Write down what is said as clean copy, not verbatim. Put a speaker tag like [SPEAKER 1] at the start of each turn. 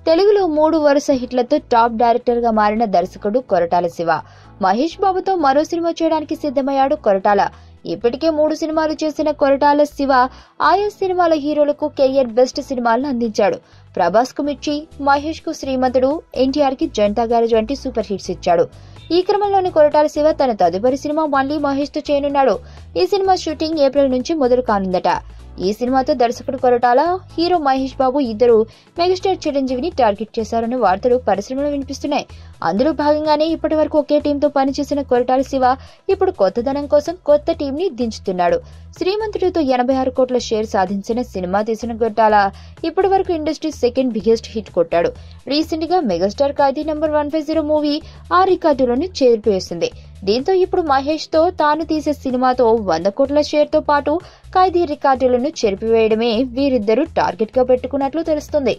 [SPEAKER 1] తెలుగులో 3 వరుస హిట్లతో top director గా మారిన దర్శకుడు కొరటాల శివ మహేష్ బాబుతో మరో సినిమా చేయడానికి సిద్ధమయ్యాడు కొరటాల. ఇప్పటికే 3 సినిమాలు చేసిన కొరటాల శివ ఆయా సినిమాల హీరోలకు కెరియర్ బెస్ట్ సినిమాలను అందించాడు. ప్రభాస్ కు మిర్చి, మహేష్ కు శ్రీమంతుడు, ఎన్టీఆర్ కి జనతా గ్యారేజ్ వంటి సూపర్ హిట్స్ ఇచ్చాడు. ఈ క్రమంలోని కొరటాల శివ తన తదుపరి సినిమా మళ్లీ మహేష్ తో చేయనున్నాడు. ఈ సినిమా షూటింగ్ ఏప్రిల్ నుంచి మొదలు కానుందట. ఈ సినిమాతో దర్శకుడు కొరటాల, హీరో మహేష్ బాబు ఇద్దరు మెగాస్టార్ చిరంజీవిని టార్గెట్ చేశారనే వార్తలు పరిశ్రమలో వినిపిస్తున్నాయి. అందులో భాగంగానే ఇప్పటి వరకు ఒకే టీంతో పనిచేసిన కొరటాల శివ ఇప్పుడు కొత్తదనం కోసం కొత్త టీం ని దించుతున్నాడు. శ్రీమంతుడితో 86 కోట్ల షేర్ సాధించిన సినిమా తీసిన కొరటాల ఇప్పటి వరకు ఇండస్ట్రీ సెకండ్ బిగ్గెస్ట్ హిట్ కొట్టాడు. రీసెంట్ గా మెగాస్టార్ ఖైదీ నంబర్ 150 మూవీ ఆ రికార్డులను చేరిపేసింది. దీంతో ఇప్పుడు మహేష్ తో తాను తీసే సినిమాతో 100 కోట్ల షేర్ తో పాటు ఖైదీ రికార్డులను చెరిపివేయడమే వీరిద్దరూ టార్గెట్ గా పెట్టుకున్నట్లు తెలుస్తుంది.